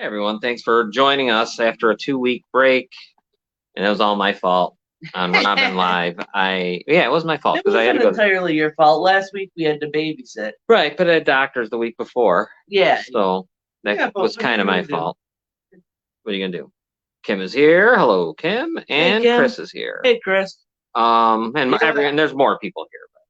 Hey everyone, thanks for joining us after a 2-week break, and it was all my fault on Robin Live. It was my fault It because I had to wasn't go. entirely your fault. Last week we had to babysit. Right, but I had doctors the week before, Yeah. so that Yeah, but was what are kind you of my gonna do? fault. What are you gonna do? Kim is here. Hello, Kim, Hey, and Kim. Chris is here. Hey, Chris. And You know what? and there's more people here. But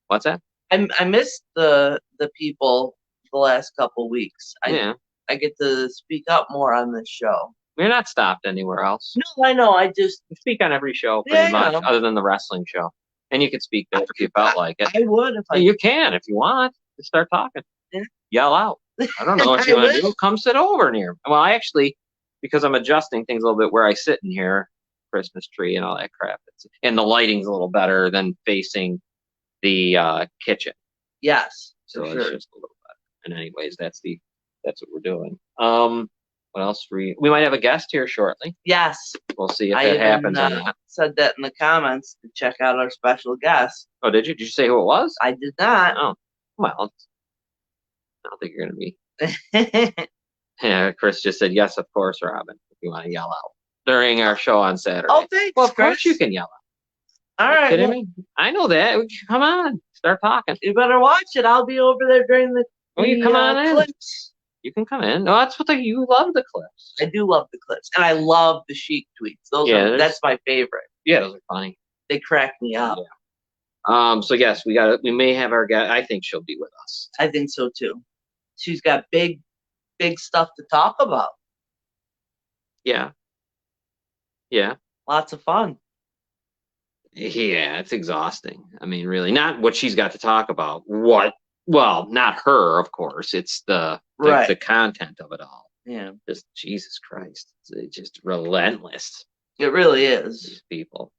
what's that? I missed the people the last couple weeks. Yeah, I get to speak up more on this show. we're not stopped anywhere else. No, I know. I just We speak on every show pretty yeah, much, other than the wrestling show, and you could speak there if you felt like it. I would if I You can if you want. Just start talking. yeah. Yell out. I don't know what you I want to will. do. Come sit over near. Well, I actually, because I'm adjusting things a little bit where I sit in here, Christmas tree and all that crap. And the lighting's a little better than facing the kitchen. Yes, So for it's sure. just a little better. And anyways, that's what we're doing. What else? We might have a guest here shortly. Yes, We'll see if I that even happens or not. said that in the comments to check out our special guest. Oh, did you? Did you say who it was? I did not. Oh, well, I don't think you're going to be. Yeah, Chris just said, yes, of course, Robin, if you want to yell out during our show on Saturday. Oh, thanks, Well, of course Chris. you can yell All out. Are you right, kidding well, me? I know that. Come on, start talking. you better watch it. I'll be over there during Oh, you come on in. clips. You can come in. No, that's what you love the clips. I do love the clips, and I love the Sheik tweets. That's my favorite. Yeah, those are funny. They crack me up. Yeah. So yes, we may have our guest. I think she'll be with us. I think so too. She's got big stuff to talk about. Yeah. Yeah. Lots of fun. Yeah, it's exhausting. I mean, really, not what she's got to talk about. What? Well, not her, of course. It's the content of it all. Yeah. Just Jesus Christ. It's just relentless. It really is. These people.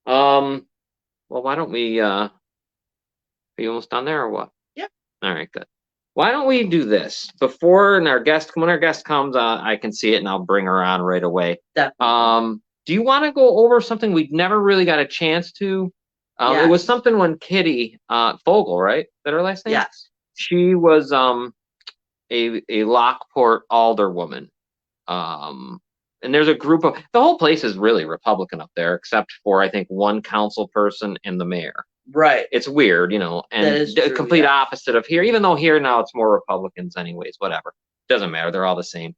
Well, why don't we are you almost done there or what? Yeah. All right, good. Why don't we do this? When our guest comes, I can see it and I'll bring her on right away. Definitely. Do you want to go over something we never really got a chance to? Yes. It was something when Kitty Fogel, right? Is that her last name? Yes. She was a Lockport alderwoman. And there's a group of the whole place is really Republican up there, except for I think one council person and the mayor. Right. It's weird, and the complete opposite of here. Even though here now it's more Republicans, anyways. Whatever, doesn't matter. They're all the same.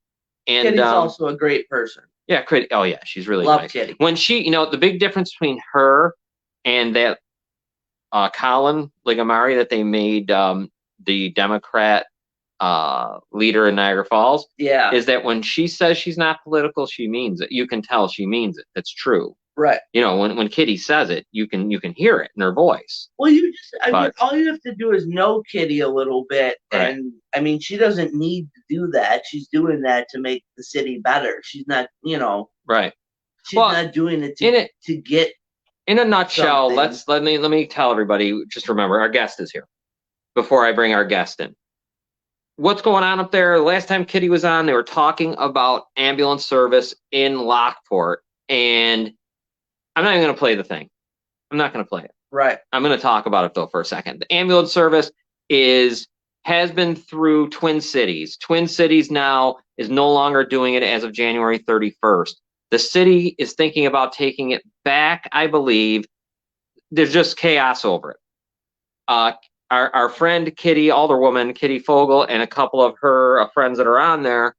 And Kitty's also a great person. Yeah, oh yeah, she's really Love nice. Kitty. When she, the big difference between her and that Colin Ligamari that they made the Democrat leader in Niagara Falls, is that when she says she's not political, she means it. You can tell she means it. That's true. Right. When Kitty says it, you can hear it in her voice. Well, all you have to do is know Kitty a little bit, right. And I mean, she doesn't need to do that. She's doing that to make the city better. She's not, right. She's not doing it to get. In a nutshell, something. let me tell everybody. Just remember, our guest is here. Before I bring our guest in, what's going on up there? Last time Kitty was on, they were talking about ambulance service in Lockport, and I'm not even going to play the thing. I'm not going to play it. Right. I'm going to talk about it though for a second. The ambulance service has been through Twin Cities. Twin Cities now is no longer doing it as of January 31st. The city is thinking about taking it back, I believe. There's just chaos over it. Our friend Kitty, Alderwoman Kitty Fogel, and a couple of her friends that are on there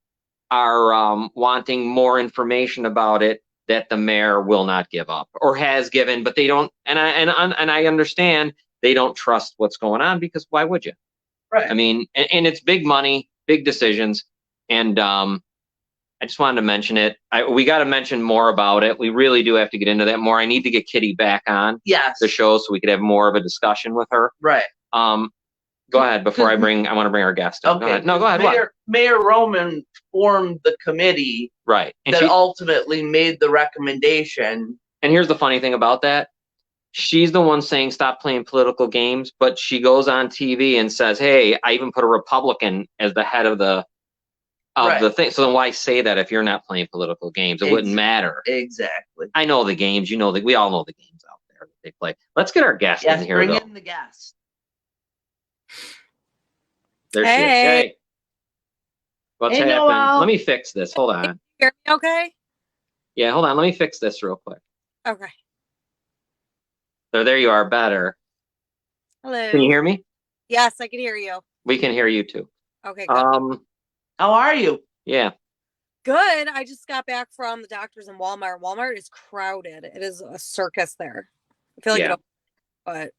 are wanting more information about it that the mayor will not give up or has given, but they don't. And I understand they don't trust what's going on, because why would you? Right. I mean, and it's big money, big decisions, and I just wanted to mention it. We got to mention more about it. We really do have to get into that more. I need to get Kitty back on the show so we could have more of a discussion with her. Right. Go ahead before I want to bring our guest in. Okay. Go ahead. No, go ahead. Mayor Roman formed the committee and that ultimately made the recommendation. And here's the funny thing about that. She's the one saying stop playing political games, but she goes on TV and says, hey, I even put a Republican as the head of the thing. So then why say that if you're not playing political games? It wouldn't matter. Exactly. I know the games. We all know the games out there that they play. Let's get our guest in here. Bring in the guest. There she is. Hey. What's Hey, happened? Noelle. Let me fix this. Hold on. Hear me okay? Yeah, hold on. Let me fix this real quick. Okay. So there you are. Better. Hello. Can you hear me? Yes, I can hear you. We can hear you too. Okay, good. How are you? Yeah. Good. I just got back from the doctor's in Walmart. Walmart is crowded. It is a circus there. I feel like Yeah. but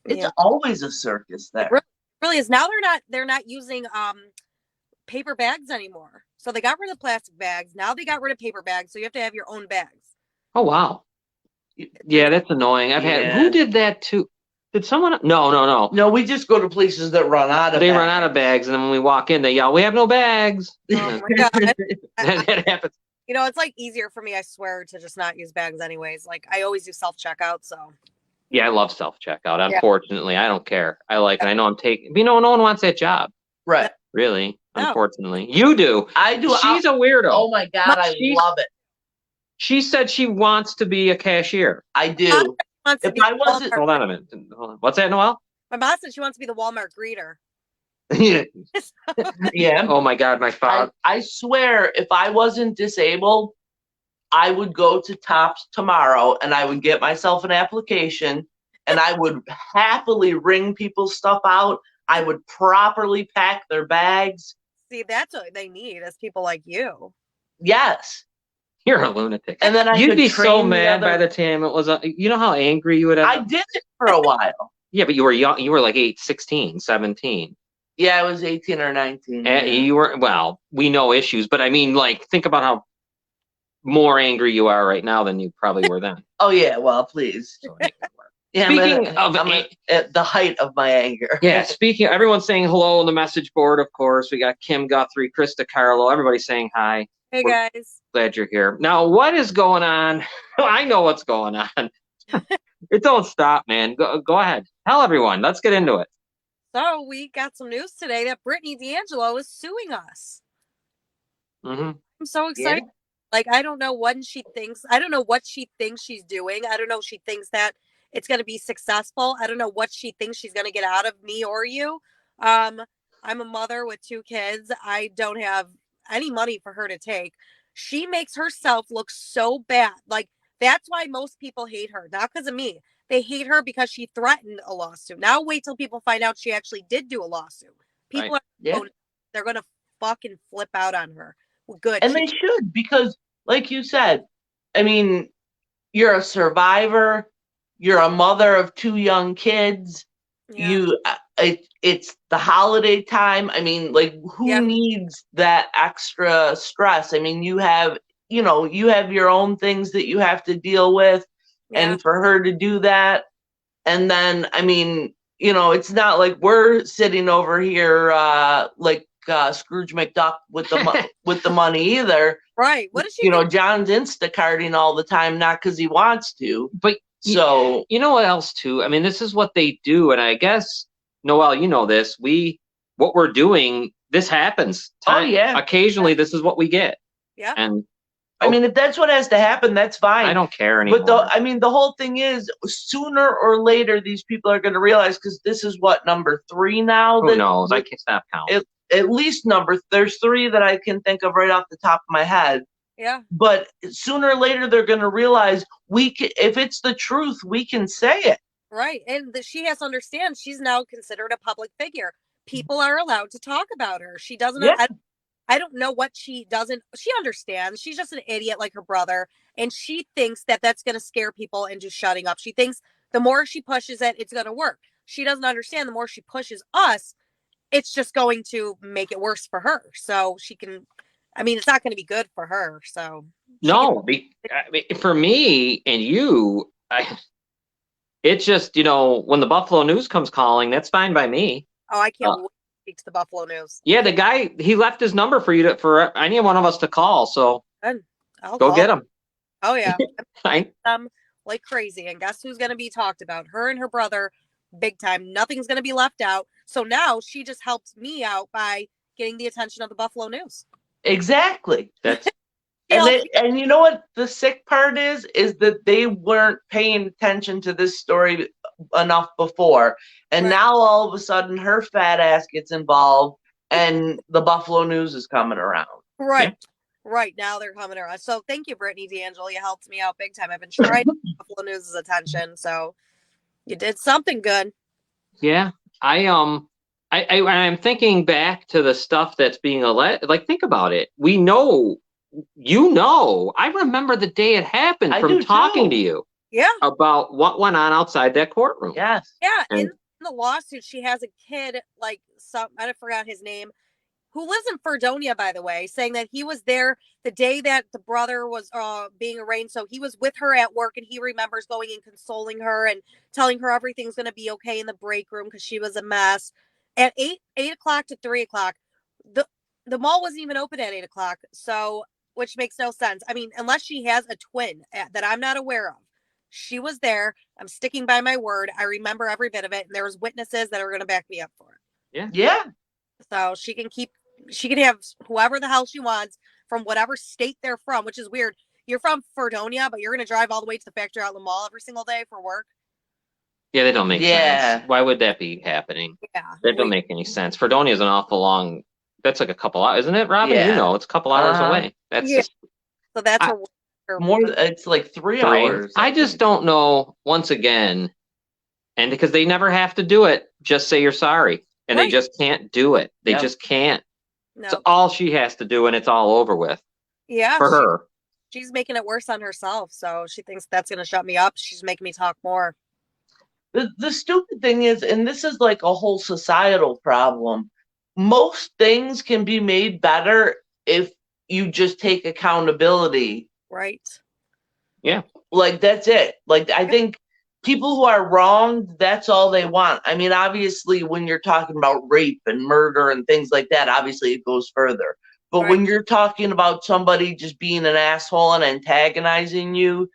It's yeah, always a circus it there. really is. Now they're not using paper bags anymore. So they got rid of plastic bags. Now they got rid of paper bags. So you have to have your own bags. Oh wow. Yeah, that's annoying. Who did that too? Did someone? No. No, we just go to places that run out of They bags. run out of bags, and then when we walk in, they yell, "We have no bags." Oh my god. That happens. You know, it's like easier for me, I swear, to just not use bags anyways. Like I always do self-checkout, so Yeah, I love self-checkout. Yeah. Unfortunately, I don't care. I like it. I know I'm taking. No one wants that job. Right. Really. No. Unfortunately, you do. I do. She's a weirdo. Oh my god, I love it. She said she wants to be a cashier. I do. Wants to If be I wasn't, Walmart. Hold on a minute. Hold on. What's that, Noelle? My boss said she wants to be the Walmart greeter. yeah. Oh my God, my father. I swear, if I wasn't disabled, I would go to Tops tomorrow and I would get myself an application and I would happily ring people's stuff out. I would properly pack their bags. See, that's what they need is people like you. Yes. You're a lunatic. And then you'd be so mad by the time it was. You know how angry you would have. I did it for a while. Yeah, but you were young. You were like 16, 17. Yeah, I was 18 or 19. You were, well, we know issues, but I mean, like, think about how more angry you are right now than you probably were then. Oh, yeah, well, please. Yeah, Speaking of at the height of my anger. Yeah, everyone's saying hello on the message board, of course. We got Kim Guthrie, Krista Carlo, everybody's saying hi. Hey, guys. Glad you're here. Now, what is going on? I know what's going on. It don't stop, man. Go ahead. Tell everyone. Let's get into it. So we got some news today that Brittany D'Angelo is suing us. Mm-hmm. I'm so excited. Yeah. Like, I don't know what she thinks. I don't know what she thinks she's doing. I don't know if she thinks that it's going to be successful. I don't know what she thinks she's going to get out of me or you. I'm a mother with 2 kids. I don't have any money for her to take. She makes herself look so bad. Like, that's why most people hate her. Not because of me. They hate her because she threatened a lawsuit. Now wait till people find out she actually did do a lawsuit. People they're going to fucking flip out on her. Well, good. And they should, because like you said, I mean, you're a survivor. You're a mother of 2 young kids. Yeah. It's the holiday time. I mean, like, who needs that extra stress? I mean, you have your own things that you have to deal with. Yeah. And for her to do that, and then, I mean, it's not like we're sitting over here like Scrooge McDuck with the money either. Right. What is she? John's Instacarting all the time, not because he wants to, but so you know what else too? I mean, this is what they do, and I guess Noelle, you know this. What we're doing, this happens. Occasionally, this is what we get. Yeah. And I mean, if that's what has to happen, that's fine. I don't care anymore. But the whole thing is, sooner or later, these people are going to realize, because this is what, number 3 now? Who knows? I can't stop counting. At least there's 3 that I can think of right off the top of my head. Yeah. But sooner or later, they're going to realize if it's the truth, we can say it. Right. And she has to understand she's now considered a public figure. People are allowed to talk about her. She doesn't. Yeah. I don't know what she doesn't. She understands. She's just an idiot like her brother. And she thinks that that's going to scare people into shutting up. She thinks the more she pushes it, it's going to work. She doesn't understand the more she pushes us, it's just going to make it worse for her. So she can, it's not going to be good for her. So no, for me and you, it's just, when the Buffalo News comes calling, that's fine by me. Oh, I can't wait to speak to the Buffalo News. Yeah, the guy, he left his number for any one of us to call. So I'll go get him. Oh yeah. Like crazy. And guess who's going to be talked about? Her and her brother, big time. Nothing's going to be left out. So now she just helped me out by getting the attention of the Buffalo News. Exactly. That's and you know what the sick part is that they weren't paying attention to this story enough before. And now all of a sudden her fat ass gets involved and the Buffalo News is coming around. Right. Yeah. Right. Now they're coming around. So thank you, Brittany D'Angelo. You helped me out big time. I've been trying to get Buffalo News' attention. So you did something good. Yeah. I'm thinking back to the stuff that's being alleged. Like, think about it. We know, I remember the day it happened I from do talking too. to you Yeah. about what went on outside that courtroom. Yes. Yeah. And- In the lawsuit, she has a kid, like I forgot his name, who lives in Fredonia, by the way, saying that he was there the day that the brother was being arraigned. So he was with her at work, and he remembers going and consoling her and telling her everything's going to be okay in the break room because she was a mess. At 8 o'clock to 3 o'clock, the mall wasn't even open at 8 o'clock. So, which makes no sense. I mean, unless she has a twin that I'm not aware of. She was there. I'm sticking by my word. I remember every bit of it. And there was witnesses that are going to back me up for it. Yeah. Yeah. So she can have whoever the hell she wants from whatever state they're from, which is weird. You're from Fredonia, but you're going to drive all the way to the factory out in the mall every single day for work. Yeah, they don't make Yeah. sense. Why would that be happening? Yeah. That don't make any sense. Fredonia is an awful long. That's like a couple hours, isn't it, Robin? Yeah. You know, it's a couple hours away. That's Yeah. just So that's her More. It's like 3 three. hours. I just don't know. Once again, and because they never have to do it, just say you're sorry, and they Right. just can't do it. They Yep. just can't. No. It's all she has to do, and it's all over with Yeah. for her. She's making it worse on herself. So she thinks that's going to shut me up. She's making me talk more. The stupid thing is, and this is like a whole societal problem, most things can be made better if you just take accountability. Right. Yeah. Like, that's it. Like, I think people who are wronged, that's all they want. I mean, obviously, when you're talking about rape and murder and things like that, obviously it goes further. But Right. when you're talking about somebody just being an asshole and antagonizing you,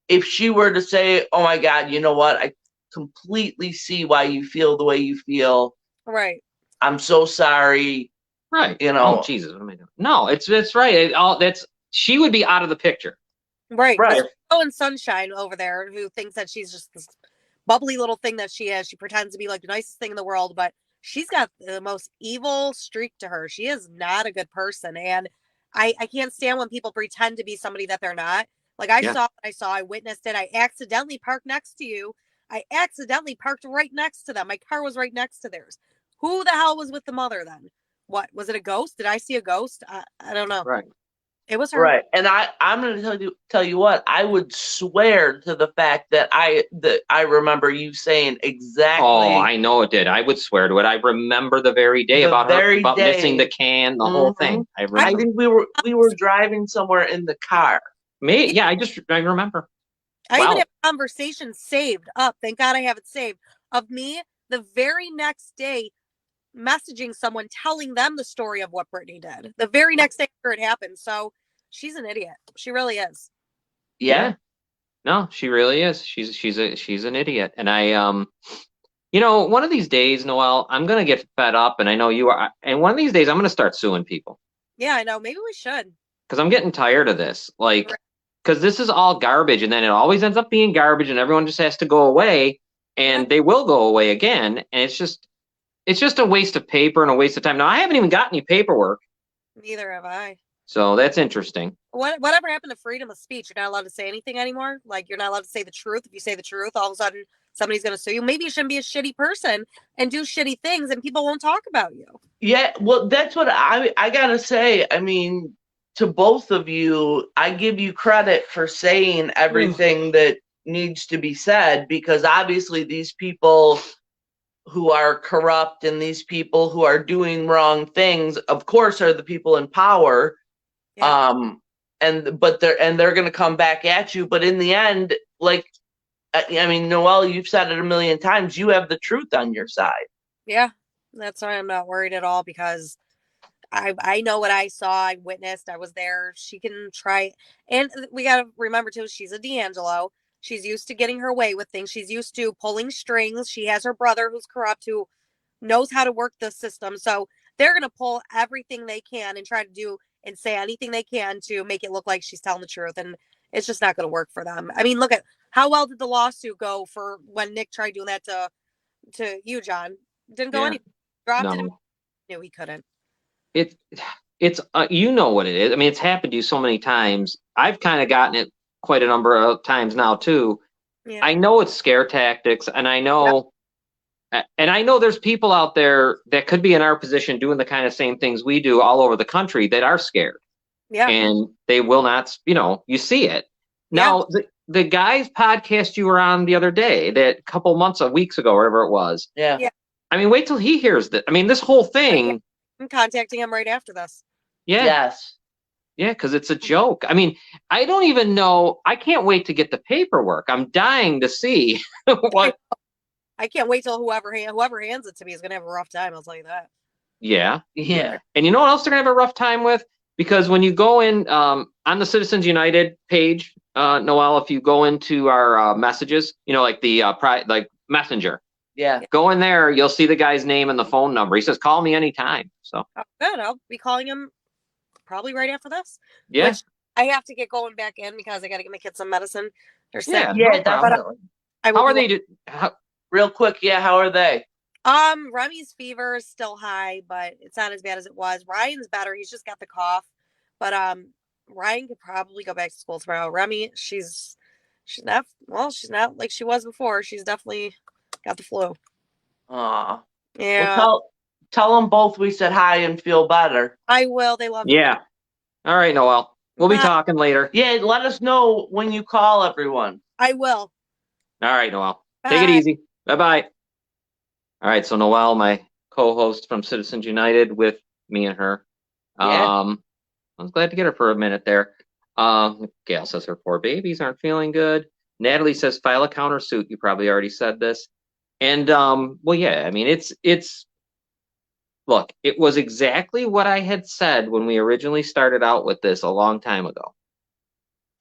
if she were to say, oh my God, you know what? I completely see why you feel the way you feel. Right. I'm so sorry. Right. You know. Oh Jesus, what am I doing? No, it's right. She would be out of the picture. Right. Right. Oh, and Sunshine over there, who thinks that she's just this bubbly little thing that she is. She pretends to be like the nicest thing in the world, but she's got the most evil streak to her. She is not a good person. And I can't stand when people pretend to be somebody that they're not. Like I saw what I saw, I witnessed it. I accidentally parked next to you. I accidentally parked right next to them. My car was right next to theirs. Who the hell was with the mother then? What was it? A ghost? Did I see a ghost? I don't know. Right. It was her. Right. And I'm going to tell you what, I would swear to the fact that I remember you saying exactly. Oh, I know it did. I would swear to it. I remember the very day about missing the can, the whole thing. I remember. I think we were driving somewhere in the car. I remember. I even have a conversation saved up. Thank God I have it saved of me the very next day messaging someone telling them the story of what Brittany did. The very next day after it happened. So she's an idiot. She really is. Yeah. No, she really is. She's an idiot. And one of these days, Noelle, I'm gonna get fed up, and I know you are. And one of these days, I'm gonna start suing people. Yeah, I know. Maybe we should. Because I'm getting tired of this. Like, because this is all garbage, and then it always ends up being garbage, and everyone just has to go away, and they will go away again, and it's just a waste of paper and a waste of time. Now, I haven't even got any paperwork. Neither have I. So that's interesting. Whatever happened to freedom of speech? You're not allowed to say anything anymore. Like, you're not allowed to say the truth. If you say the truth, all of a sudden somebody's going to sue you. Maybe you shouldn't be a shitty person and do shitty things, and people won't talk about you. Yeah, well, that's what I gotta say. I mean, to both of you, I give you credit for saying everything that needs to be said, because obviously these people who are corrupt and these people who are doing wrong things, of course, are the people in power. Yeah. They're going to come back at you. But in the end, like, I mean, Noelle, you've said it a million times. You have the truth on your side. Yeah, that's why I'm not worried at all, because I know what I saw. I witnessed. I was there. She can try. And we got to remember, too, she's a D'Angelo. She's used to getting her way with things. She's used to pulling strings. She has her brother who's corrupt, who knows how to work the system. So they're going to pull everything they can and try to do and say anything they can to make it look like she's telling the truth. And it's just not going to work for them. I mean, look at how well did the lawsuit go for when Nick tried doing that to you, John? Didn't go anywhere. Dropped it. Knew he couldn't. it's you know what it is. I mean, it's happened to you so many times. I've kind of gotten it quite a number of times now too. Yeah. I know it's scare tactics, and I know, there's people out there that could be in our position doing the kind of same things we do all over the country that are scared, Yeah. and they will not. You see it now. The guy's podcast you were on the other day, that couple weeks ago, whatever it was. Yeah. I mean, wait till he hears that. I mean, this whole thing. I'm contacting him right after this. Yeah. Yes. Yeah, because it's a joke. I mean, I don't even know. I can't wait to get the paperwork. I'm dying to see what. I can't wait till whoever hands it to me is going to have a rough time. I'll tell you that. Yeah. Yeah. And you know what else they're going to have a rough time with? Because when you go in on the Citizens United page, Noelle, if you go into our messages, like the like Messenger. Yeah. Go in there, you'll see the guy's name and the phone number. He says, call me anytime. So good. I'll be calling him probably right after this. Yeah. Which I have to get going back in because I got to get my kids some medicine. They're sick. Yeah, definitely. How are they? Real quick, how are they? Remy's fever is still high, but it's not as bad as it was. Ryan's better. He's just got the cough. But Ryan could probably go back to school tomorrow. Remy, she's not like she was before. She's definitely got the flu. Aw. Yeah. Well, tell them both we said hi and feel better. I will. They love me. Yeah. All right, Noelle. We'll be talking later. Yeah, let us know when you call everyone. I will. All right, Noelle. Bye. Take it easy. Bye-bye. All right, so Noelle, my co-host from Citizens United, with me and her. Yeah. I was glad to get her for a minute there. Gail says her poor babies aren't feeling good. Natalie says file a countersuit. You probably already said this. And well, yeah, I mean, look, it was exactly what I had said when we originally started out with this a long time ago.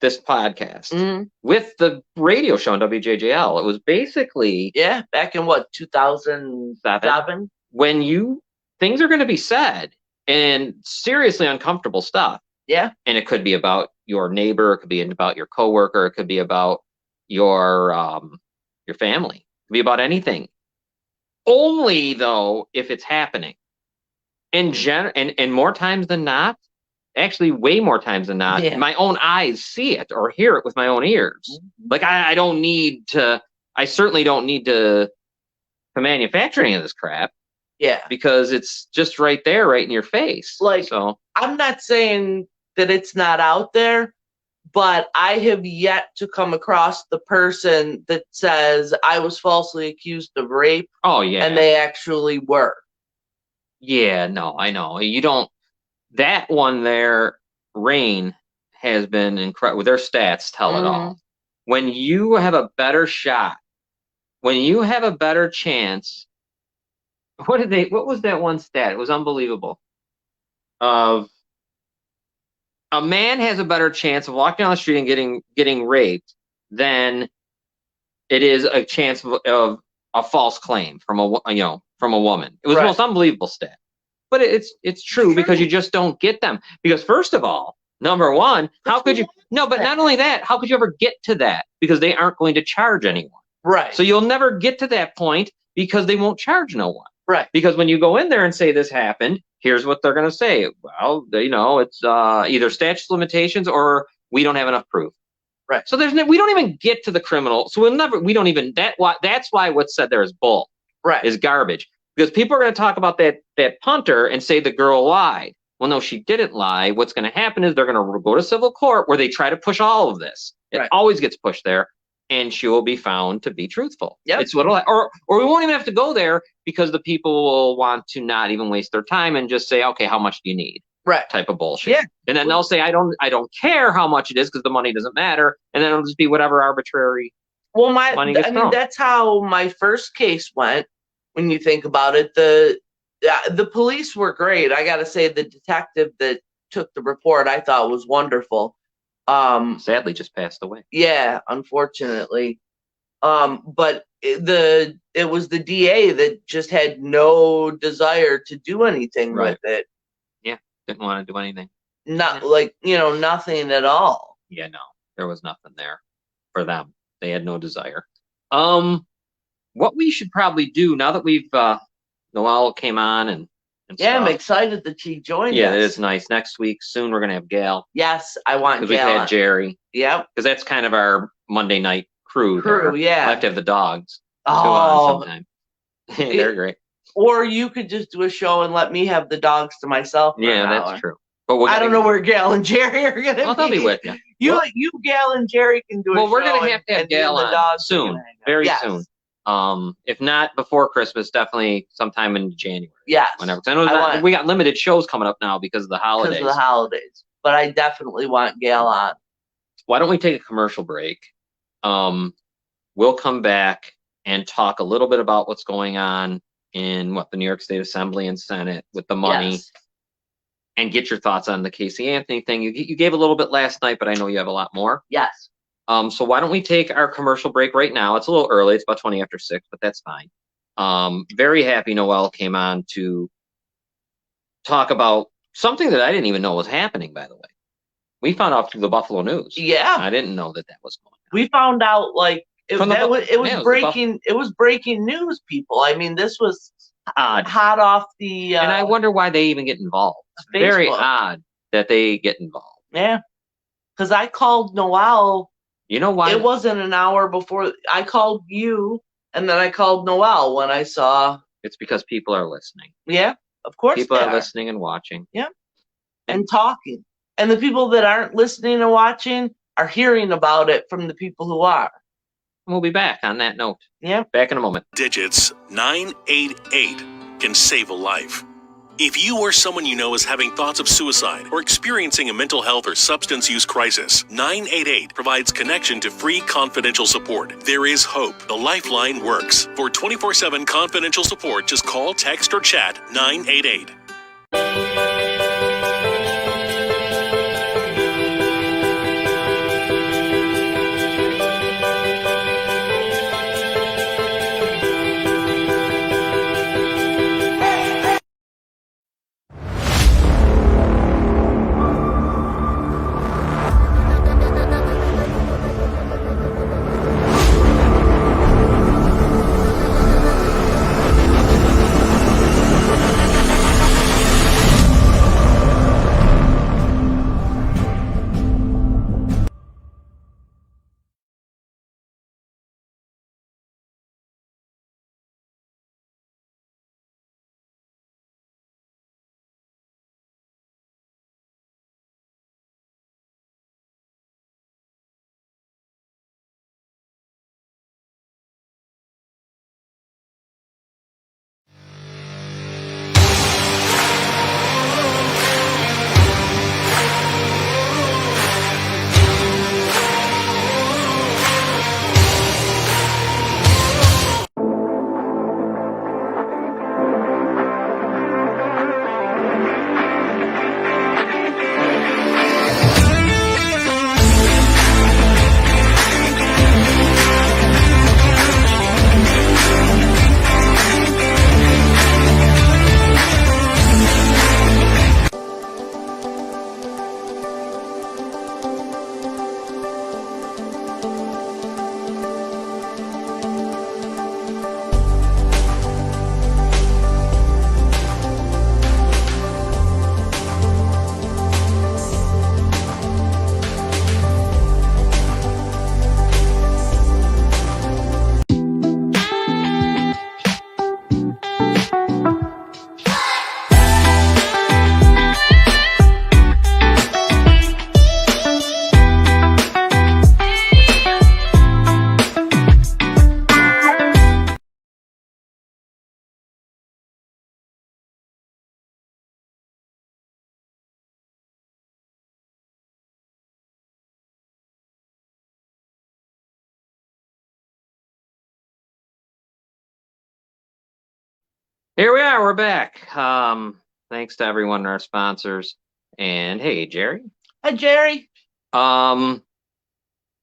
This podcast with the radio show on WJJL. It was basically back in 2007, when things are going to be said and seriously uncomfortable stuff. Yeah. And it could be about your neighbor, it could be about your coworker, it could be about your family, it could be about anything. Only though if it's happening. And more times than not, actually way more times than not, my own eyes see it or hear it with my own ears. Like I certainly don't need to manufacture any of this crap. Yeah. Because it's just right there, right in your face. So I'm not saying that it's not out there, but I have yet to come across the person that says I was falsely accused of rape. Oh yeah. And they actually were. Yeah, no, I know. You don't. That one there, Rain, has been incredible. Their stats tell it all. When you have a better shot, when you have a better chance, what was that one stat? It was unbelievable. Of a man has a better chance of walking down the street and getting raped than it is a chance of a false claim from a woman. It was the most unbelievable stat. But it's true because you just don't get them. Because first of all, number one, how could you? No, but not only that, how could you ever get to that? Because they aren't going to charge anyone. Right. So you'll never get to that point because they won't charge no one. Right. Because when you go in there and say this happened, here's what they're going to say. Well, it's either statute of limitations or we don't have enough proof. Right. So we don't even get to the criminal. So that's why what's said there is bull. Right. Is garbage. Because people are going to talk about that punter and say the girl lied. Well, no, she didn't lie. What's going to happen is they're going to go to civil court where they try to push all of this. It always gets pushed there. And she will be found to be truthful. Yep. It's or we won't even have to go there because the people will want to not even waste their time and just say, okay, how much do you need? Right. Type of bullshit. Yeah. And then they'll say, I don't care how much it is because the money doesn't matter. And then it'll just be whatever arbitrary money gets thrown. That's how my first case went. When you think about it, the police were great. I got to say, the detective that took the report, I thought was wonderful. Sadly, just passed away. Yeah, unfortunately. But it was the DA that just had no desire to do anything with it. Yeah, didn't want to do anything. Nothing at all. Yeah, no, there was nothing there for them. They had no desire. What we should probably do now that we've Noelle came on and and Yeah, I'm stuff. excited that she joined Yeah, us. it is nice. Next week, soon, we're going to have Gail. Yes, I want Because we've Gail. had Jerry. Yep. Because that's kind of our Monday night crew there. Yeah. We'll have to have the dogs too Oh, on sometime. They're great. Or you could just do a show and let me have the dogs to myself. Yeah, that's true. But I don't know where Gail and Jerry are going to be. Well, they'll be with you. You, Gail, and Jerry can do a show. Well, we're going to have Gail on soon, very soon. If not before Christmas, definitely sometime in January. Yes. Whenever. I know we got limited shows coming up now because of the holidays. But I definitely want Gail on. Why don't we take a commercial break? We'll come back and talk a little bit about what's going on in the New York State Assembly and Senate with the money, and get your thoughts on the Casey Anthony thing. You gave a little bit last night, but I know you have a lot more. Yes. So why don't we take our commercial break right now? It's a little early. It's about 20 after 6, but that's fine. Very happy Noelle came on to talk about something that I didn't even know was happening, by the way. We found out through the Buffalo News. Yeah. I didn't know that was going on. We found out it was breaking news, people. I mean, this was hot off the and I wonder why they even get involved. It's very odd that they get involved. Yeah. Because I called Noelle. You know why? It wasn't an hour before I called you, and then I called Noelle when I saw. It's because people are listening. Yeah, of course. People are listening and watching. Yeah. And talking. And the people that aren't listening and watching are hearing about it from the people who are. We'll be back on that note. Yeah. Back in a moment. Digits 988 can save a life. If you or someone you know is having thoughts of suicide or experiencing a mental health or substance use crisis, 988 provides connection to free confidential support. There is hope. The Lifeline works. For 24/7 confidential support, just call, text, or chat 988. Here we are. We're back. Thanks to everyone, our sponsors, and hey, Jerry. Hi, Jerry. So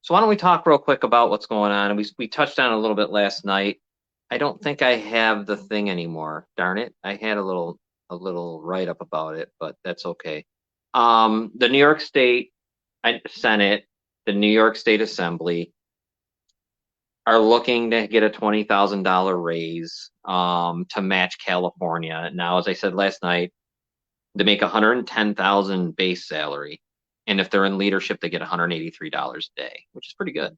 why don't we talk real quick about what's going on? And we touched on it a little bit last night. I don't think I have the thing anymore. Darn it! I had a little write up about it, but that's okay. The New York State Senate, the New York State Assembly are looking to get a $20,000 raise to match California. Now, as I said last night, they make $110,000 base salary, and if they're in leadership, they get $183 a day, which is pretty good.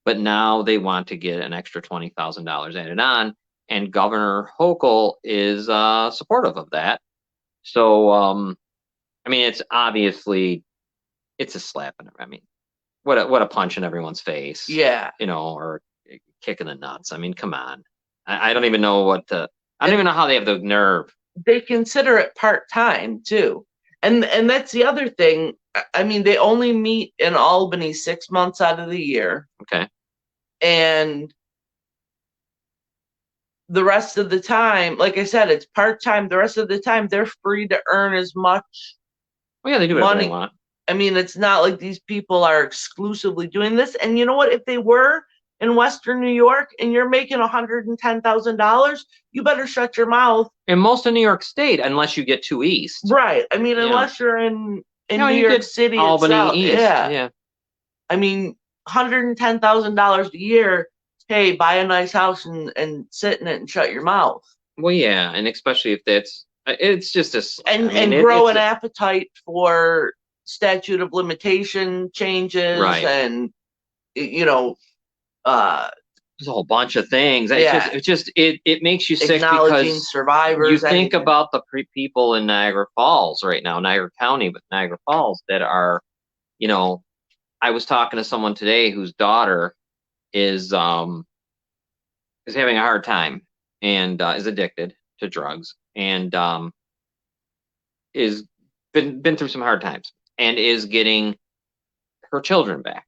But now they want to get an extra $20,000 added on, and Governor Hochul is supportive of that. So, I mean, it's obviously it's a slap in. I mean, what a punch in everyone's face. Yeah. You know, or kick in the nuts. I mean, come on. I don't even know what to. I don't even know how they have the nerve. They consider it part-time too, and that's the other thing. I mean, they only meet in Albany 6 months out of the year. Okay. And the rest of the time, like I said, it's part-time. The rest of the time, they're free to earn as much. Well, yeah, they do whatever they want. I mean, it's not like these people are exclusively doing this. And you know what? If they were in Western New York and you're making $110,000, you better shut your mouth. In most of New York State, unless you get too east. Right. I mean, unless you're in New York City, Albany East. Yeah. I mean, $110,000 a year. Hey, buy a nice house and sit in it and shut your mouth. Well, yeah, and especially if it's just and grow an appetite for statute of limitation changes, right. And you know, there's a whole bunch of things. It makes you sick because survivors. You think about the people in Niagara Falls right now, Niagara County, but Niagara Falls that are, you know, I was talking to someone today whose daughter is having a hard time and is addicted to drugs and is been through some hard times and is getting her children back.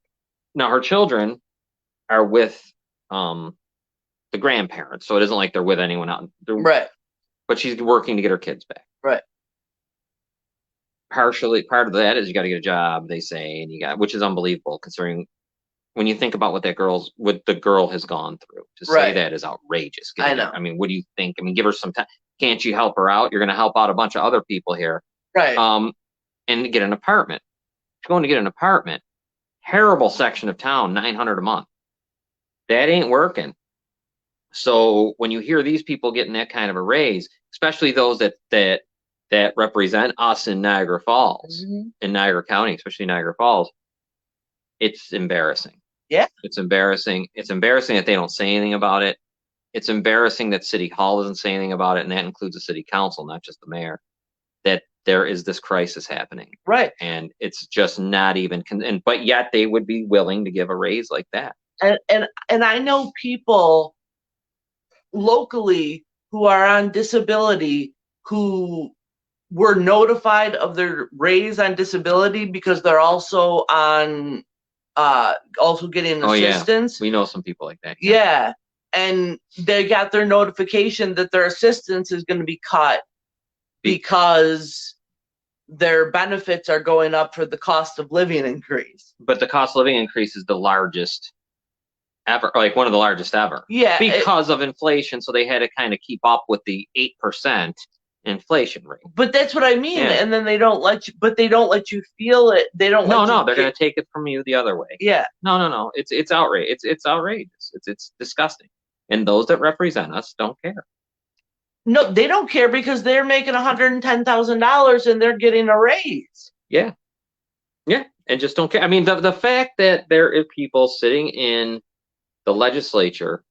Now her children are with the grandparents, so it isn't like they're with anyone else. Right. But she's working to get her kids back. Right. Partially, part of that is you got to get a job, they say, and which is unbelievable considering when you think about what the girl has gone through. To say that is outrageous. I know. I mean, what do you think? I mean, give her some time. Can't you help her out? You're going to help out a bunch of other people here. Right. And get an apartment. She's going to get an apartment. Terrible section of town, $900 a month. That ain't working. So when you hear these people getting that kind of a raise, especially those that represent us in Niagara Falls, in Niagara County, especially Niagara Falls, it's embarrassing. Yeah. It's embarrassing. It's embarrassing that they don't say anything about it. It's embarrassing that City Hall doesn't say anything about it, and that includes the City Council, not just the mayor, that there is this crisis happening. Right. And it's just not even, but yet they would be willing to give a raise like that. And I know people locally who are on disability who were notified of their raise on disability because they're also on also getting assistance. Yeah. We know some people like that. Yeah. And they got their notification that their assistance is going to be cut because their benefits are going up for the cost of living increase. But the cost of living increase is the largest ever, like one of the largest ever. Yeah. Because of inflation, so they had to kind of keep up with the 8% inflation rate. But that's what I mean. Yeah. And then they don't let you feel it. They don't No, they're going to take it from you the other way. Yeah. No. It's outrageous. It's outrageous. It's disgusting. And those that represent us don't care. No, they don't care because they're making $110,000 and they're getting a raise. Yeah. Yeah. And just don't care. I mean, the fact that there are people sitting in the legislature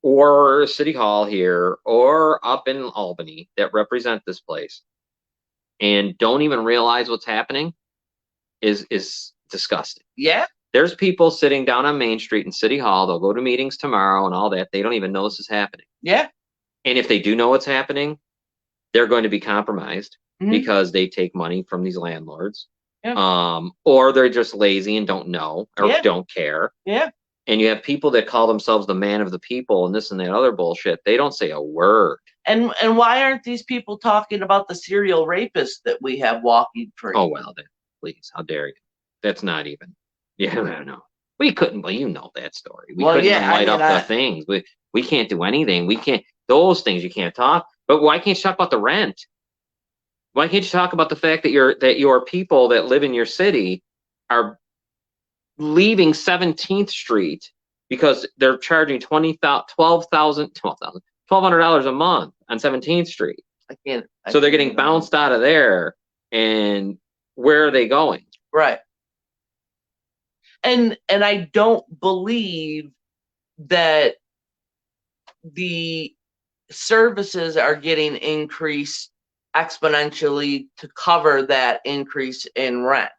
or City Hall here or up in Albany that represent this place and don't even realize what's happening is disgusting. Yeah. There's people sitting down on Main Street in City Hall. They'll go to meetings tomorrow and all that. They don't even know this is happening. Yeah. And if they do know what's happening, they're going to be compromised because they take money from these landlords. Yeah. Or they're just lazy and don't know or don't care. Yeah. And you have people that call themselves the man of the people and this and that other bullshit. They don't say a word. And why aren't these people talking about the serial rapists that we have walking free? Oh, well, then, please, how dare you? That's not even. Yeah, I don't know. We couldn't, well, you know that story. We couldn't light up the things. We can't do anything. We can't, those things you can't talk. But why can't you talk about the rent? Why can't you talk about the fact that your people that live in your city are leaving 17th Street because they're charging $1,200 a month on 17th Street. So they're getting bounced out of there, and where are they going? Right. And I don't believe that the services are getting increased exponentially to cover that increase in rent.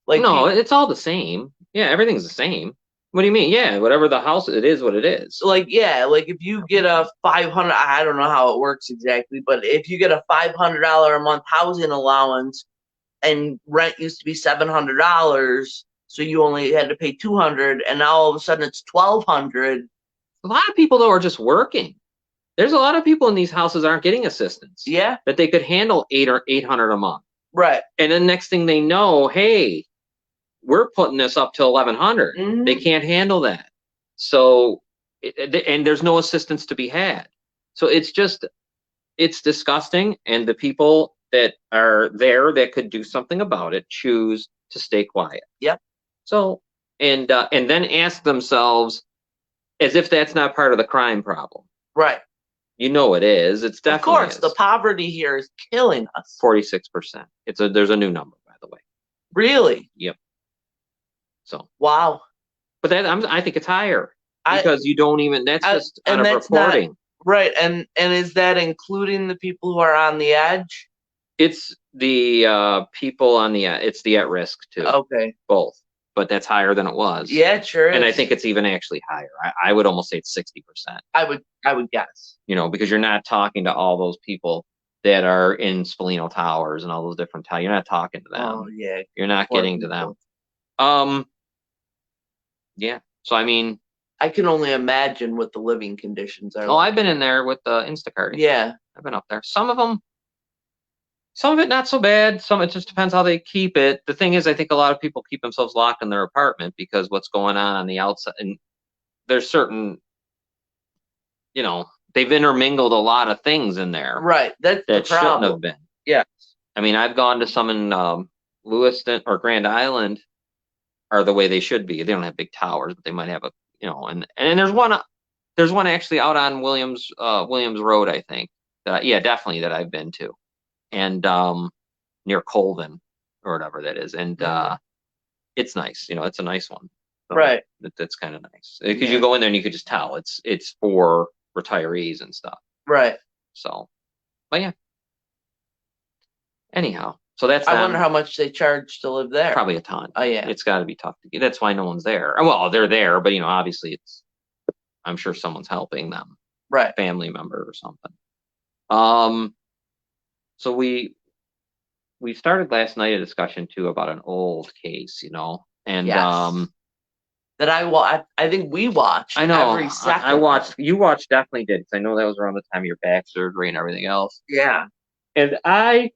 Like, no, it's all the same. Yeah, everything's the same. What do you mean? Yeah, whatever the house, it is what it is. Like, yeah, like if you get a $500, I don't know how it works exactly, but if you get a $500 a month housing allowance and rent used to be $700, so you only had to pay $200, and now all of a sudden it's $1,200. A lot of people though are just working. There's a lot of people in these houses aren't getting assistance. Yeah. That they could handle $800 a month. Right. And then next thing they know, hey, we're putting this up to 1,100. Mhm. They can't handle that. So, and there's no assistance to be had. So it's disgusting. And the people that are there that could do something about it choose to stay quiet. Yep. So, and then ask themselves, as if that's not part of the crime problem. Right. You know it is. It's definitely. Of course, the poverty here is killing us. 46%. There's a new number, by the way. Really? Yep. So. Wow. But I think it's higher because you don't even. That's just out of reporting. Right. And is that including the people who are on the edge? It's the people on the. It's the at risk too. Okay. Both, but that's higher than it was. Yeah, it sure is. And I think it's even actually higher. I would almost say it's 60%. I would guess. Because you're not talking to all those people that are in Spalino Towers and all those different towers. You're not talking to them. Oh yeah. You're not getting to them. Yeah. So I mean, I can only imagine what the living conditions are. Oh, I've been in there with the Instacart. Yeah. I've been up there. Some of it not so bad. Some it just depends how they keep it. The thing is, I think a lot of people keep themselves locked in their apartment because what's going on the outside, and there's certain, they've intermingled a lot of things in there. Right. That shouldn't have been. Yeah. I mean, I've gone to some in Lewiston or Grand Island are the way they should be. They don't have big towers, but they might have and there's one actually out on Williams Road, I think. Definitely that I've been to. And near Colvin or whatever that is. And it's nice. It's a nice one. So right. That's kind of nice. Because you go in there and you could just tell it's for retirees and stuff. Right. So, but yeah. Anyhow, so that's. I wonder how much they charge to live there. Probably a ton. Oh yeah. It's got to be tough to get. That's why no one's there. Well, they're there, but obviously I'm sure someone's helping them. Right. Family member or something. So we started last night a discussion too about an old case, and yes. That I think we watched. I know. Every second. I watched. You watched, definitely did, because I know that was around the time of your back surgery and everything else. Yeah. And I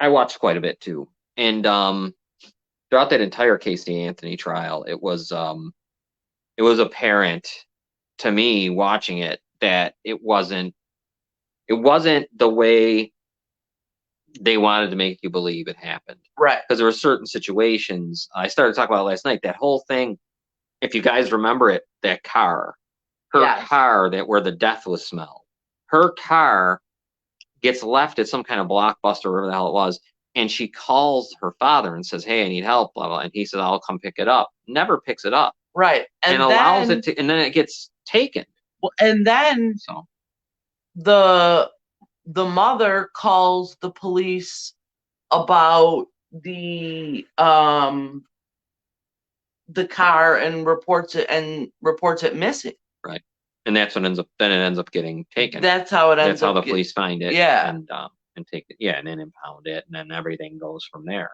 watched quite a bit too, and throughout that entire Casey Anthony trial, it was apparent to me watching it that it wasn't the way they wanted to make you believe it happened. Right. Because there were certain situations. I started talking about it last night. That whole thing, if you guys remember it, that car, car where the death was smelled, her car gets left at some kind of Blockbuster, whatever the hell it was, and she calls her father and says, "Hey, I need help," blah, blah, and he says, "I'll come pick it up." Never picks it up. Right. And allows it to, and then it gets taken. Well, and then the mother calls the police about the car and reports it missing. Right. And that's what ends up getting taken. That's how it ends. That's how the police find it. Yeah. And take it. Yeah, and then impound it, and then everything goes from there.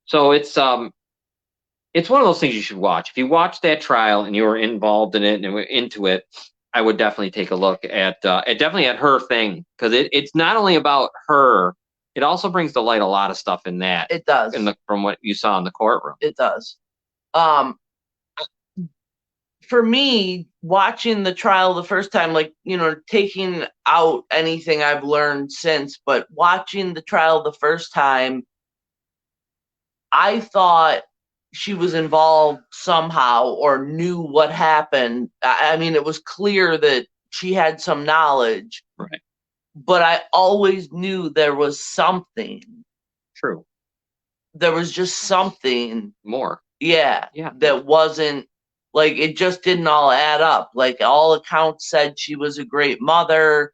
So it's one of those things you should watch. If you watch that trial and you were involved in it and were into it, I would definitely take a look at her thing, because it's not only about her. It also brings to light a lot of stuff in that. It does. From what you saw in the courtroom. It does. For me, watching the trial the first time, taking out anything I've learned since, but watching the trial the first time, I thought she was involved somehow or knew what happened. I mean, it was clear that she had some knowledge. Right. But I always knew there was something. True. There was just something. More. Yeah. Yeah. That wasn't, like, it just didn't all add up. Like, all accounts said she was a great mother.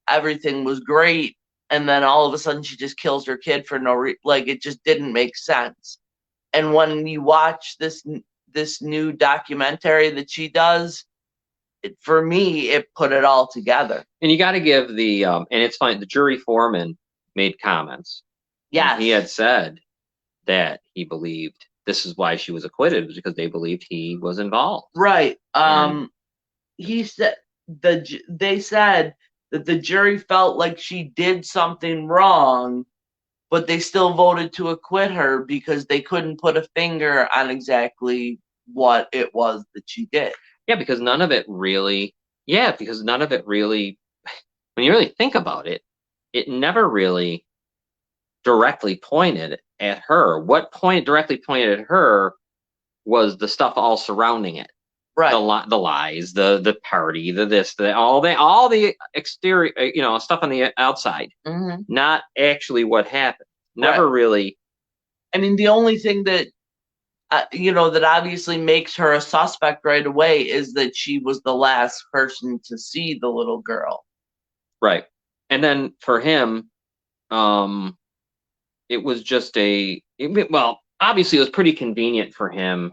Everything was great. And then all of a sudden she just kills her kid for no reason. Like, it just didn't make sense. And when you watch this new documentary that she does, for me, it put it all together. And you got to give the and it's fine. The jury foreman made comments. Yes. He had said that he believed this is why she was acquitted, was because they believed he was involved. Right. He said they said that the jury felt like she did something wrong, but they still voted to acquit her because they couldn't put a finger on exactly what it was that she did. Yeah, because none of it really, when you really think about it, it never really directly pointed at her. What directly pointed at her was the stuff all surrounding it. Right. The lies, the party, the this, all the exterior, stuff on the outside. Mm-hmm. Not actually what happened. Never really. I mean, the only thing that that obviously makes her a suspect right away is that she was the last person to see the little girl. Right. And then for him, it was just obviously it was pretty convenient for him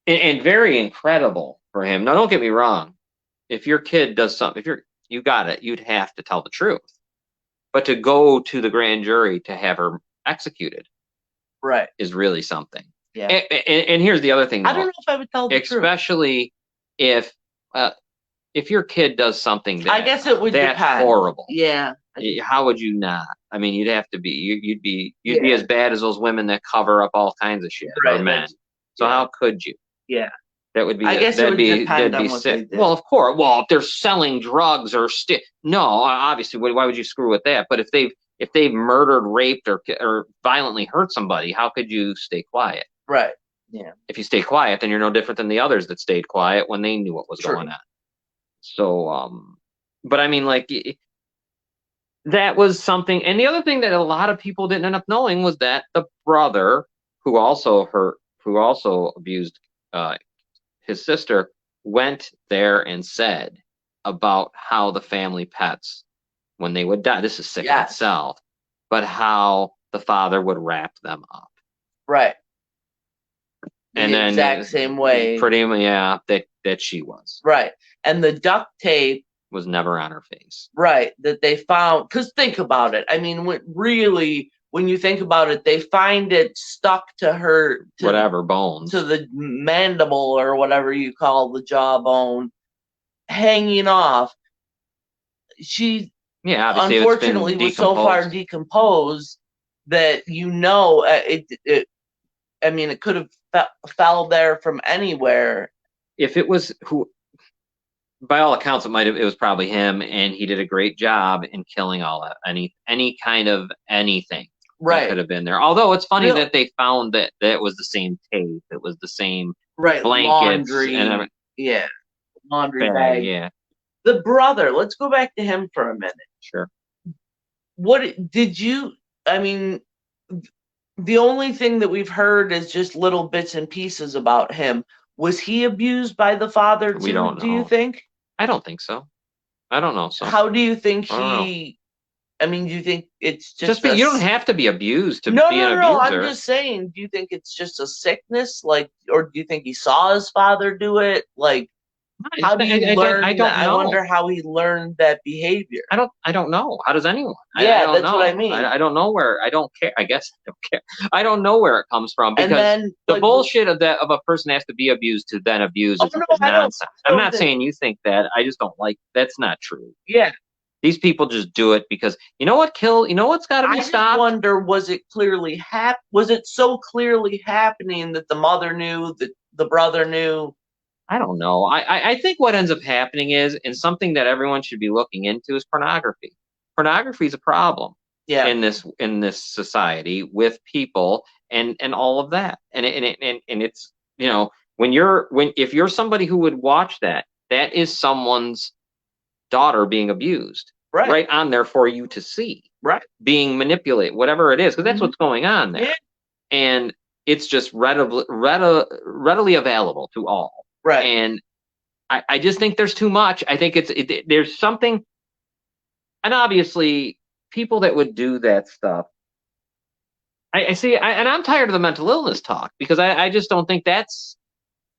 and very incredible for him. Now, don't get me wrong. If your kid does something, you got it, you'd have to tell the truth. But to go to the grand jury to have her executed, right, is really something. Yeah. And here's the other thing. I don't know if I would tell the truth. Especially if your kid does something I guess it would depend. Horrible. Yeah. How would you not? I mean, you'd have to be. You'd be as bad as those women that cover up all kinds of shit, right, or men. So how could you? Yeah. That would be. I guess it would depend on what they did. Well, of course. Well, if they're selling drugs or no, obviously, why would you screw with that? But if they've murdered, raped, or violently hurt somebody, how could you stay quiet? Right. Yeah. If you stay quiet, then you're no different than the others that stayed quiet when they knew what was going on. So, but I mean, like, that was something. And the other thing that a lot of people didn't end up knowing was that the brother, who also abused his sister, went there and said about how the family pets, when they would die, this is sick in itself, but how the father would wrap them up. Right. And the then exact same way. Pretty much, yeah, that she was. Right. And the duct tape was never on her face. Right. That they found, because think about it. I mean, when you think about it, they find it stuck to her, whatever bones, to the mandible or whatever you call the jawbone, hanging off. She unfortunately was so far decomposed that it could have fell there from anywhere. If it was by all accounts, it was probably him, and he did a great job in killing all that any kind of anything that could have been there. Although it's funny that they found that it was the same tape, it was the same blankets, laundry, and laundry bag. Yeah. The brother. Let's go back to him for a minute. Sure. What did you? I mean, the only thing that we've heard is just little bits and pieces about him. Was he abused by the father too? We don't know. Do you think? I don't think so. I don't know. So how do you think he? I mean, do you think it's just you don't have to be abused to be an abuser? No. I'm just saying. Do you think it's just a sickness, or do you think he saw his father do it? Like, how do you learn? I don't know. I wonder how he learned that behavior. I don't know. How does anyone? Yeah, that's what I mean. I don't know where. I don't care. I guess I don't care. I don't know where it comes from, because then, the bullshit of a person has to be abused to then abuse is nonsense. I'm not saying you think that. I just don't like. That's not true. Yeah. These people just do it because you know what's got to be stopped. I wonder, was it so clearly happening that the mother knew, that the brother knew? I don't know. I think what ends up happening is, and something that everyone should be looking into, is pornography. Pornography is a problem. Yeah. in this society with people and all of that. And it's, you know, if you're somebody who would watch that, that is someone's daughter being abused right on there for you to see, Right. being manipulated, whatever it is, because that's Mhm. what's going on there. Yeah. And it's just readily available to all. Right. And I just think there's too much. I think there's something, and obviously people that would do that stuff, I see, and I'm tired of the mental illness talk, because I just don't think that's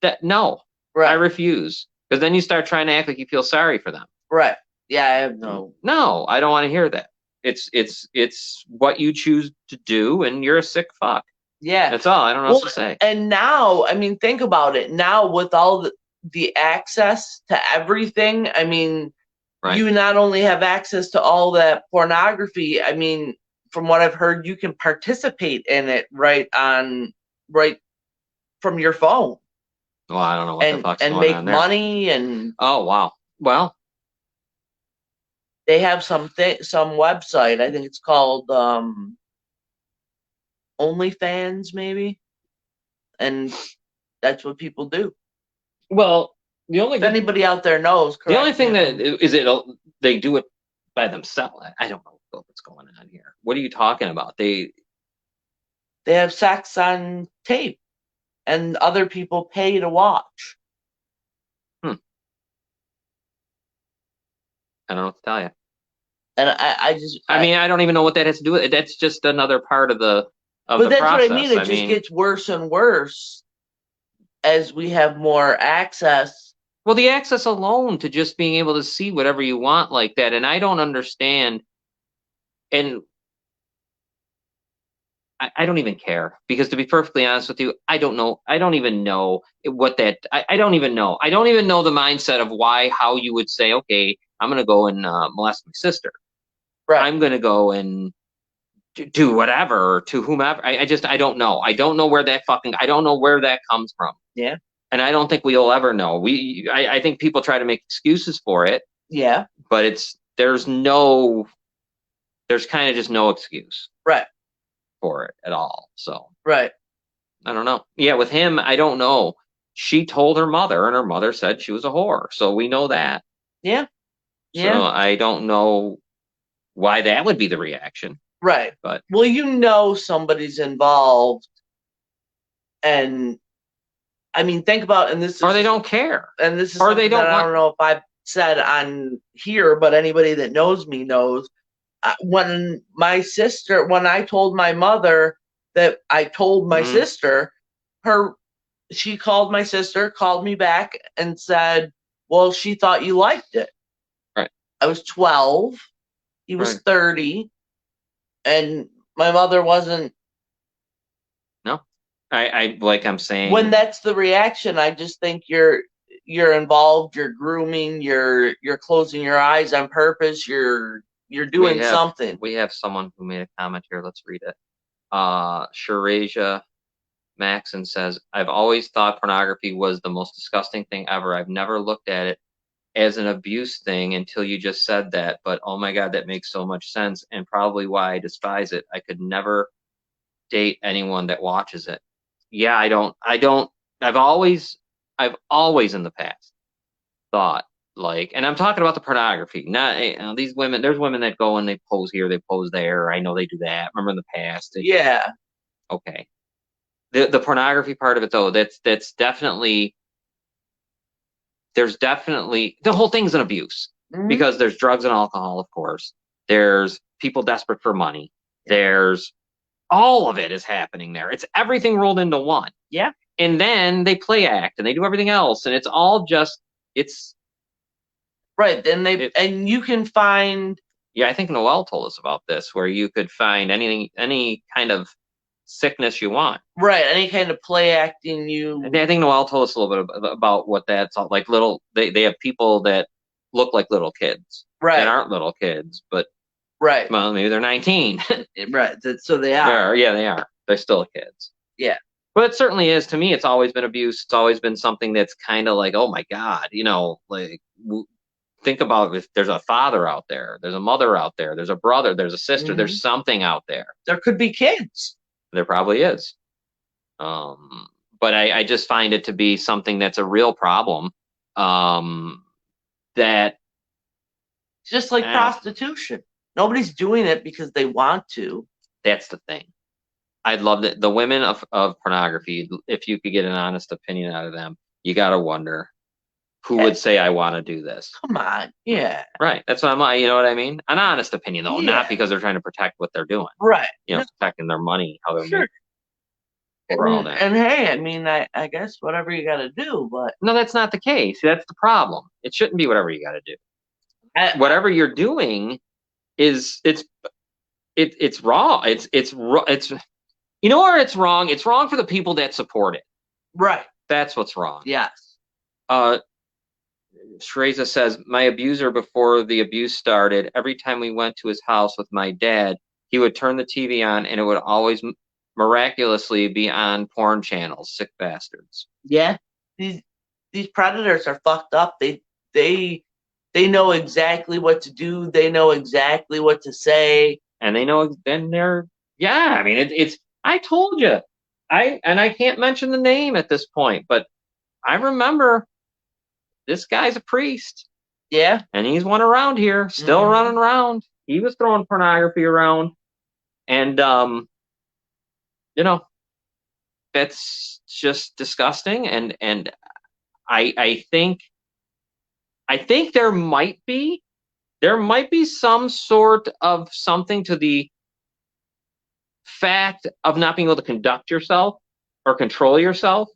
that. No, Right. I refuse, because then you start trying to act like you feel sorry for them. Right. Yeah, I have no. No, I don't want to hear that. It's what you choose to do, and you're a sick fuck. Yeah. That's all. I don't know what to say. And now, I mean, think about it. Now, with all the access to everything, I mean, Right. you not only have access to all that pornography, I mean, from what I've heard, you can participate in it right from your phone. Well, I don't know what the fuck's going make on there. money and. Oh wow. Well, they have some website. I think it's called OnlyFans, maybe, and that's what people do. Well, if anybody out there knows, the only thing that is they do it by themselves. I don't know what's going on here. What are you talking about? They have sex on tape, and other people pay to watch. I don't know what to tell you. And I mean, I don't even know what that has to do with it. That's just another part of the but the that's process. what I mean. It just gets worse and worse as we have more access. Well, the access alone to just being able to see whatever you want like that, and I don't understand, and I don't even care, because to be perfectly honest with you, I don't know. I don't even know what that. I don't even know. I don't even know the mindset of how you would say, okay, I'm going to go and molest my sister. Right. I'm going to go and do whatever to whomever. I don't know. I don't know where I don't know where that comes from. Yeah. And I don't think we'll ever know. I think people try to make excuses for it. Yeah. But there's kind of just no excuse. Right. For it at all. So. Right. I don't know. Yeah, with him, I don't know. She told her mother, and her mother said she was a whore. So we know that. Yeah. Yeah. So I don't know why that would be the reaction. Right. But well, you know somebody's involved, and I mean, think about, and this is, or they don't care, and this is, or they don't. I don't know if I've said on here, but anybody that knows me knows. When I told my mother that I told my sister, she called my sister, called me back and said, well, she thought you liked it. Right. I was 12. He was 30. And my mother wasn't. No. I like I'm saying. When that's the reaction, I just think you're involved, you're grooming, you're closing your eyes on purpose, you're doing something. We have someone who made a comment here. Let's read it. Sharasia Maxon says, I've always thought pornography was the most disgusting thing ever. I've never looked at it as an abuse thing until you just said that. But oh my God, that makes so much sense, and probably why I despise it. I could never date anyone that watches it. Yeah, I've always in the past thought, like, and I'm talking about the pornography, not these women. There's women that go and they pose here, they pose there. I know they do that. Remember in the past? Yeah. Okay. The pornography part of it, though, that's definitely. There's definitely the whole thing's an abuse, because there's drugs and alcohol, of course. There's people desperate for money. There's all of it is happening there. It's everything rolled into one. Yeah. And then they play act and they do everything else, and it's all just right. Then and you can find. Yeah, I think Noelle told us about this, where you could find any kind of sickness you want. Right, any kind of play acting I think Noelle told us a little bit about what that's all like. They have people that look like little kids. Right. That aren't little kids, but right. Well, maybe they're 19. Right. So they are. Yeah, they are. They're still kids. Yeah. But it certainly is. To me, it's always been abuse. It's always been something that's kind of like, oh my God, like think about if there's a father out there, there's a mother out there, there's a brother, there's a sister, there's something out there. There could be kids. There probably is. But I just find it to be something that's a real problem. That just like prostitution. Nobody's doing it because they want to. That's the thing. I'd love that the women of pornography, if you could get an honest opinion out of them, you got to wonder who would say, I want to do this. Come on. Yeah. Right. That's what you know what I mean? An honest opinion, though, not because they're trying to protect what they're doing. Right. Protecting their money, how they're making. And hey, I mean, I guess whatever you got to do, but. No, that's not the case. That's the problem. It shouldn't be whatever you got to do. Whatever you're doing it's wrong. It's you know where it's wrong? It's wrong for the people that support it. Right. That's what's wrong. Yes. Shreza says, my abuser before the abuse started, every time we went to his house with my dad, he would turn the TV on and it would always miraculously be on porn channels. Sick bastards. Yeah. These predators are fucked up. They know exactly what to do. They know exactly what to say. And they know, then they're, I mean, it's, I told you, I can't mention the name at this point, but I remember this guy's a priest. Yeah. And he's one around here, still running around. He was throwing pornography around. And, that's just disgusting. And I think there might be some sort of something to the fact of not being able to conduct yourself or control yourself,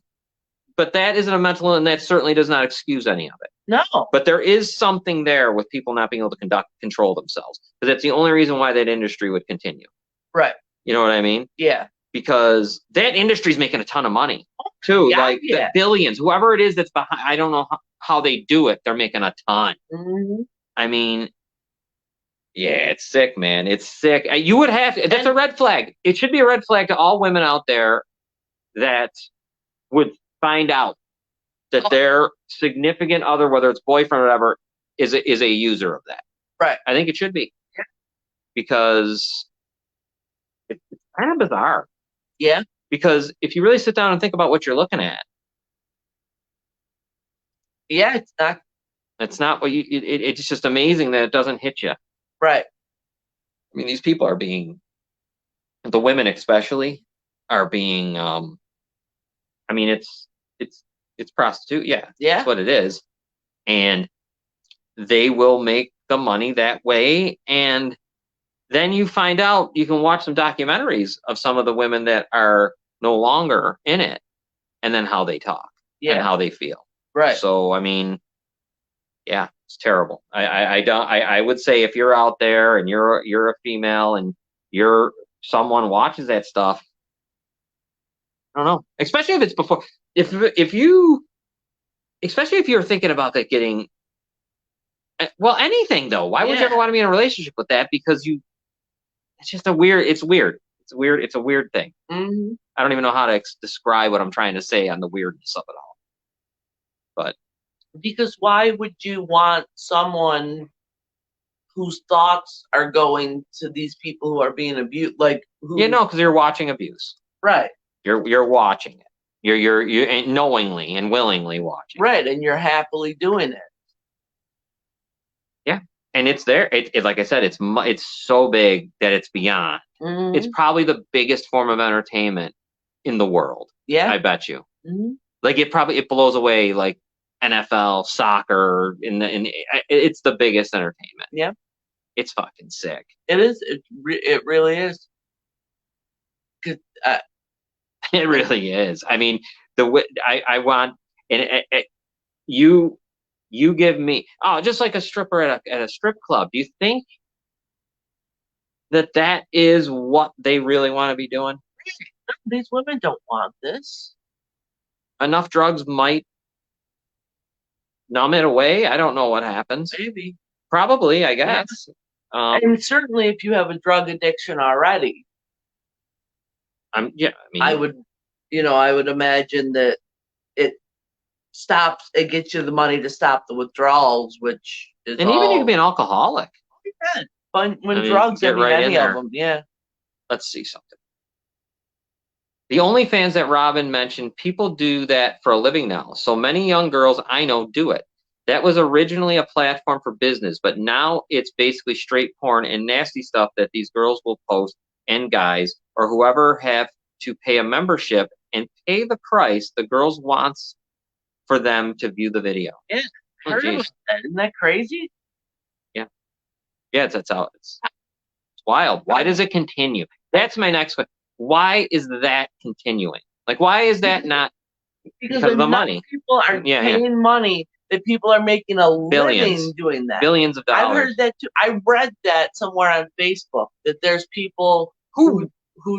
but that isn't a mental, and that certainly does not excuse any of it. No. But there is something there with people not being able to control themselves, because that's the only reason why that industry would continue. Right. You know what I mean? Yeah. Because that industry is making a ton of money too, the billions. Whoever it is that's behind, I don't know how they do it. They're making a ton. I mean, it's sick, man. It's sick. You would have to, that's a red flag. It should be a red flag to all women out there that would find out that their significant other, whether it's boyfriend or whatever, is a user of that. Right. I think it should be. Yeah. Because it's kind of bizarre. Yeah. Because if you really sit down and think about what you're looking at. Yeah, it's not. It's not what it's just amazing that it doesn't hit you. Right. I mean, these people are being, the women especially, are being, I mean, it's prostitute. Yeah. That's what it is. And they will make the money that way. And then you find out, you can watch some documentaries of some of the women that are no longer in it, and then how they talk and how they feel. Right. So, I mean, it's terrible. I would say if you're out there and you're a female and someone watches that stuff, I don't know, especially if it's before, especially if you're thinking about that getting, well, anything though. Why would you ever want to be in a relationship with that? Because it's just it's weird. It's a weird thing. I don't even know how to describe what I'm trying to say on the weirdness of it all. But because why would you want someone whose thoughts are going to these people who are being abused? Like, because you're watching abuse. Right. You're watching it. You're knowingly and willingly watching. Right, and you're happily doing it. Yeah, and it's there. It like I said, it's so big that it's beyond. It's probably the biggest form of entertainment in the world. Yeah, I bet you. Like it blows away like NFL, soccer. It's the biggest entertainment. Yeah, it's fucking sick. It is. It really is. It really is. I mean, I want, and you give me, just like a stripper at a strip club. Do you think that is what they really want to be doing? These women don't want this. Enough drugs might numb it away. I don't know what happens. Maybe. Probably, I guess. And certainly if you have a drug addiction already. I mean, I would imagine that it gets you the money to stop the withdrawals, which is And even you can be an alcoholic. yeah. When I mean, drugs, get right in any of there. them, yeah. Let's see something. The OnlyFans that Robin mentioned, people do that for a living now. So many young girls I know do it. That was originally a platform for business, but now it's basically straight porn and nasty stuff that these girls will post, and guys or whoever have to pay a membership and pay the price the girls wants for them to view the video. Yeah, Oh, heard geez. of that. Isn't that crazy? Yeah, that's how it's wild. Why does it continue? That's my next question. Why is that continuing? Like, why is that not Because of the enough money? people are paying money that people are making a living doing that. Billions of dollars. I've heard that too. I read that somewhere on Facebook that there's people who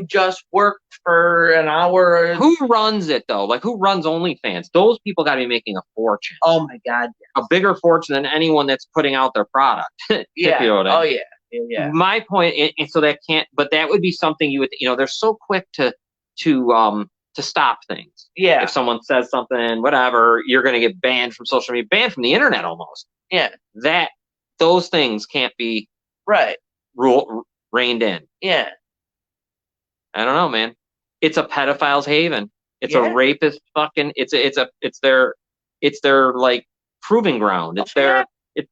just worked for an hour. Who runs it though? Like, who runs OnlyFans? Those people got to be making a fortune. Oh my God, yes. A bigger fortune than anyone that's putting out their product. Yeah. You know what I mean? Oh yeah. Yeah. My point, and so that can't. But that would be something you would. They're so quick to stop things. Yeah. If someone says something, whatever, you're going to get banned from social media, banned from the internet almost. Yeah. Those things can't be reined in. Yeah. I don't know, man. It's a pedophile's haven. It's a rapist fucking. It's their like proving ground. It's their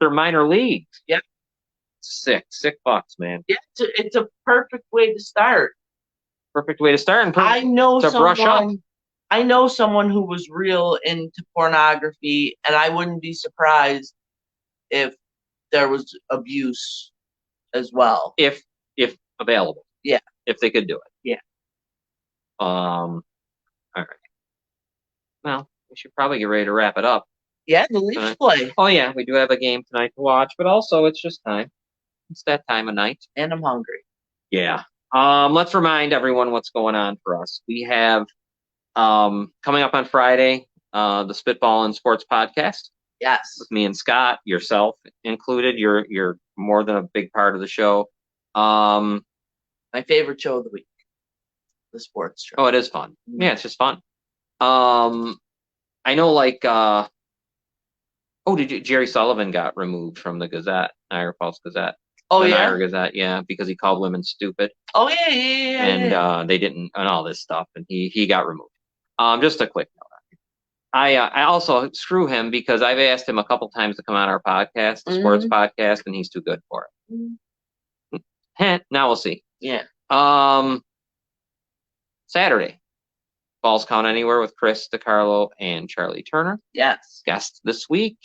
minor leagues. Yep. Sick fucks, man. Yeah, it's a perfect way to start. Perfect way to start. And I know brush up. I know someone who was real into pornography, and I wouldn't be surprised if there was abuse as well. If available. Yeah. If they could do it. Yeah. All right. Well, we should probably get ready to wrap it up. Yeah, the Leafs play. Oh yeah, we do have a game tonight to watch, but also it's just time. It's that time of night. And I'm hungry. Yeah. Let's remind everyone what's going on for us. We have coming up on Friday, the Spitball and Sports podcast. Yes. With me and Scott, yourself included. You're more than a big part of the show. My favorite show of the week. The sports show. Oh, it is fun. Yeah, it's just fun. I know, like, Jerry Sullivan got removed from the Gazette, Niagara Falls Gazette. Oh, the yeah? Niagara Gazette, yeah, because he called women stupid. Oh, yeah. And they didn't, and all this stuff, and he got removed. Just a quick note. I also screw him because I've asked him a couple times to come on our podcast, the sports podcast, and he's too good for it. Now we'll see. Yeah. Saturday, Balls Count Anywhere with Chris DiCarlo and Charlie Turner. Yes. Guests this week.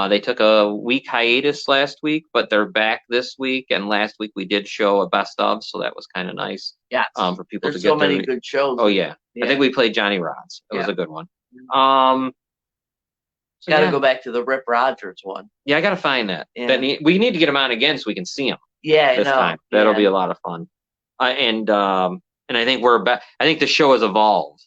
They took a week hiatus last week, but they're back this week. And last week we did show a best of, so that was kind of nice. Yeah. For people There's to get so many good shows. Oh yeah. I think we played Johnny Rods. It was a good one. So got to go back to the Rip Rogers one. Yeah, I got to find that. Yeah. We need to get him on again so we can see him. Yeah, this time. That'll be a lot of fun. And I think we're back. I think the show has evolved.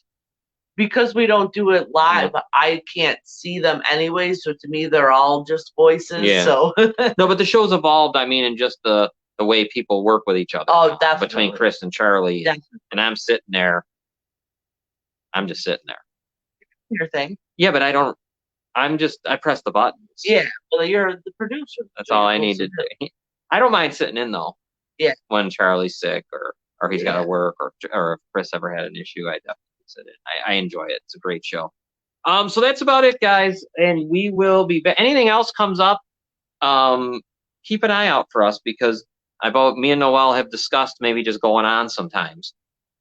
Because we don't do it live, I can't see them anyway. So to me, they're all just voices. Yeah. So no, but the show's evolved. I mean, in just the way people work with each other. Oh, definitely. Between Chris and Charlie. Definitely. And I'm sitting there. I'm just sitting there. Your thing. Yeah, but I don't. I press the buttons. Yeah. Well, you're the producer. That's all I need to do. I don't mind sitting in though. Yeah. When Charlie's sick or he's got to work or if Chris ever had an issue, I definitely sit in. I enjoy it. It's a great show. So that's about it, guys. And we will be back. Anything else comes up, keep an eye out for us because me and Noelle have discussed maybe just going on sometimes.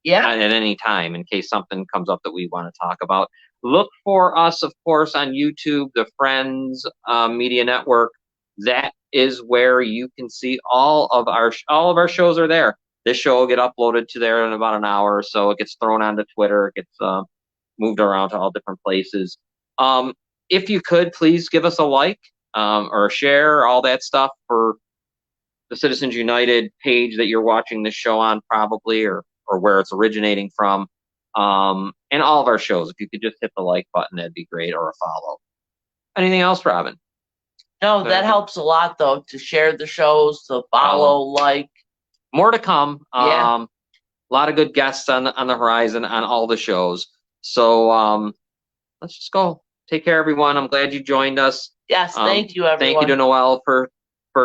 Yeah. At any time in case something comes up that we want to talk about. Look for us, of course, on YouTube, the Friends Media Network. That is where you can see all of our shows are there. This show will get uploaded to there in about an hour or so. It gets thrown onto Twitter. It gets moved around to all different places. If you could, please give us a like or a share, all that stuff for the Citizens United page that you're watching this show on probably or where it's originating from. And all of our shows. If you could just hit the like button, that'd be great, or a follow. Anything else, Robin? No, that helps a lot, though, to share the shows, to follow, like. More to come. Yeah. A lot of good guests on the horizon on all the shows. So let's just go. Take care, everyone. I'm glad you joined us. Yes, thank you, everyone. Thank you to Noelle for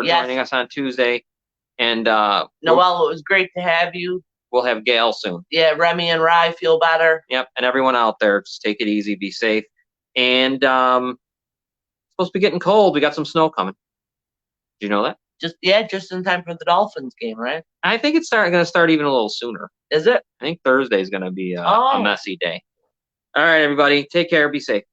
Yes. joining us on Tuesday. And Noelle, it was great to have you. We'll have Gail soon. Yeah, Remy and Rye feel better. Yep, and everyone out there, just take it easy, be safe. And it's supposed to be getting cold. We got some snow coming. Did you know that? Just in time for the Dolphins game, right? I think it's going to start even a little sooner. Is it? I think Thursday is going to be a messy day. All right, everybody, take care, be safe.